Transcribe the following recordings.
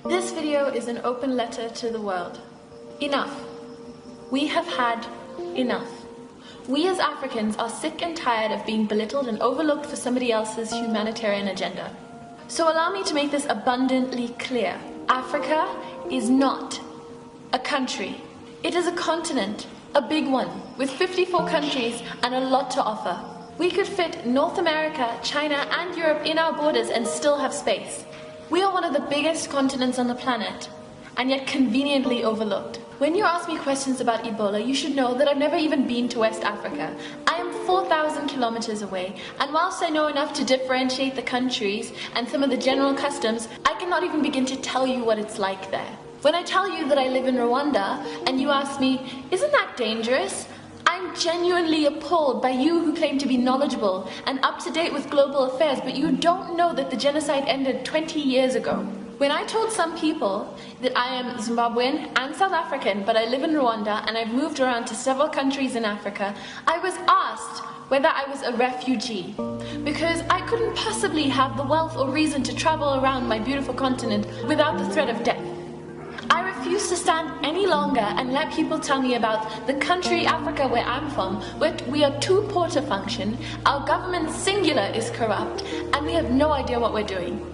This video is an open letter to the world. Enough. We have had enough. We as Africans are sick and tired of being belittled and overlooked for somebody else's humanitarian agenda. So allow me to make this abundantly clear. Africa is not a country. It is a continent, a big one, with 54 countries and a lot to offer. We could fit North America, China and Europe in our borders and still have space. We are one of the biggest continents on the planet, and yet conveniently overlooked. When you ask me questions about Ebola, you should know that I've never even been to West Africa. I am 4,000 kilometers away, and whilst I know enough to differentiate the countries and some of the general customs, I cannot even begin to tell you what it's like there. When I tell you that I live in Rwanda, and you ask me, isn't that dangerous? I'm genuinely appalled by you who claim to be knowledgeable and up to date with global affairs, but you don't know that the genocide ended 20 years ago. When I told some people that I am Zimbabwean and South African, but I live in Rwanda and I've moved around to several countries in Africa, I was asked whether I was a refugee, because I couldn't possibly have the wealth or reason to travel around my beautiful continent without the threat of death. I refuse to stand any longer and let people tell me about the country Africa where I'm from, where we are too poor to function, our government singular is corrupt, and we have no idea what we're doing.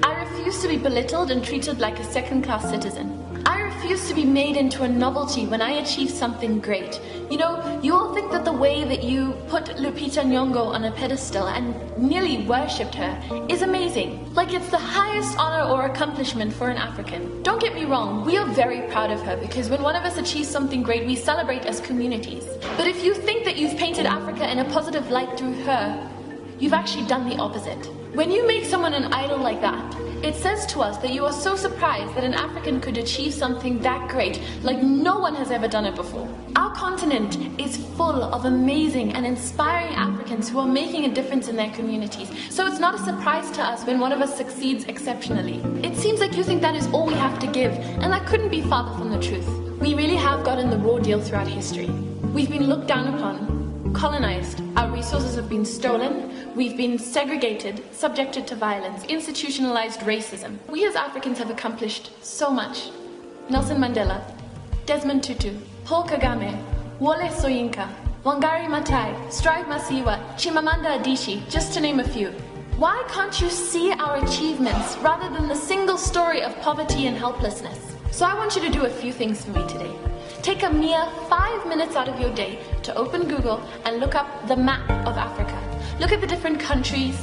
I refuse to be belittled and treated like a second-class citizen. I refuse to be made into a novelty when I achieve something great. You know, you all think that the way that you put Lupita Nyong'o on a pedestal and nearly worshipped her is amazing. Like it's the highest honor or accomplishment for an African. Don't get me wrong, we are very proud of her because when one of us achieves something great, we celebrate as communities. But if you think that you've painted Africa in a positive light through her, you've actually done the opposite. When you make someone an idol like that, it says to us that you are so surprised that an African could achieve something that great, like no one has ever done it before. Our continent is full of amazing and inspiring Africans who are making a difference in their communities. So it's not a surprise to us when one of us succeeds exceptionally. It seems like you think that is all we have to give, and that couldn't be farther from the truth. We really have gotten the raw deal throughout history. We've been looked down upon, colonized, our resources have been stolen, we've been segregated, subjected to violence, institutionalized racism. We as Africans have accomplished so much. Nelson Mandela, Desmond Tutu, Paul Kagame, Wole Soyinka, Wangari Maathai, Strive Masiyiwa, Chimamanda Adichie, just to name a few. Why can't you see our achievements rather than the single story of poverty and helplessness? So I want you to do a few things for me today. Take a mere 5 minutes out of your day to open Google and look up the map of Africa. Look at the different countries.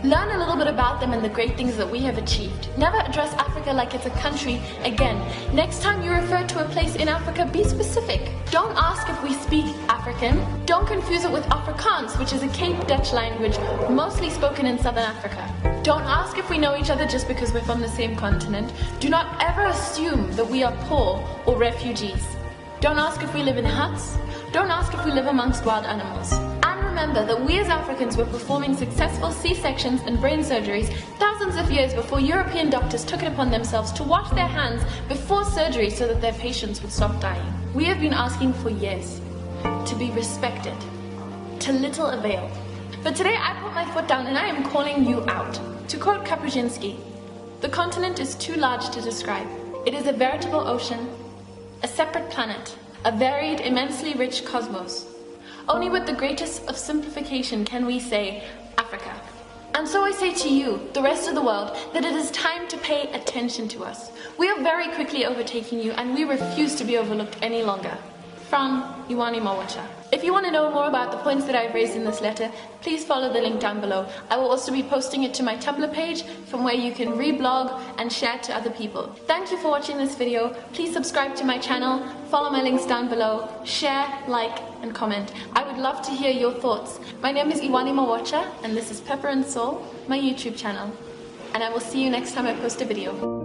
Learn a little bit about them and the great things that we have achieved. Never address Africa like it's a country again. Next time you refer to a place in Africa, be specific. Don't ask if we speak African. Don't confuse it with Afrikaans, which is a Cape Dutch language mostly spoken in Southern Africa. Don't ask if we know each other just because we're from the same continent. Do not ever assume that we are poor or refugees. Don't ask if we live in huts. Don't ask if we live amongst wild animals. And remember that we as Africans were performing successful C-sections and brain surgeries thousands of years before European doctors took it upon themselves to wash their hands before surgery so that their patients would stop dying. We have been asking for years to be respected, to little avail. But today I put my foot down and I am calling you out. To quote Kapuscinski, the continent is too large to describe. It is a veritable ocean, a separate planet, a varied, immensely rich cosmos. Only with the greatest of simplification can we say Africa. And so I say to you, the rest of the world, that it is time to pay attention to us. We are very quickly overtaking you and we refuse to be overlooked any longer. From Iwani Mawacha. If you want to know more about the points that I've raised in this letter, please follow the link down below. I will also be posting it to my Tumblr page from where you can reblog and share to other people. Thank you for watching this video. Please subscribe to my channel, follow my links down below, share, like, and comment. I would love to hear your thoughts. My name is Iwani Mawacha and this is Pepper and Soul, my YouTube channel. And I will see you next time I post a video.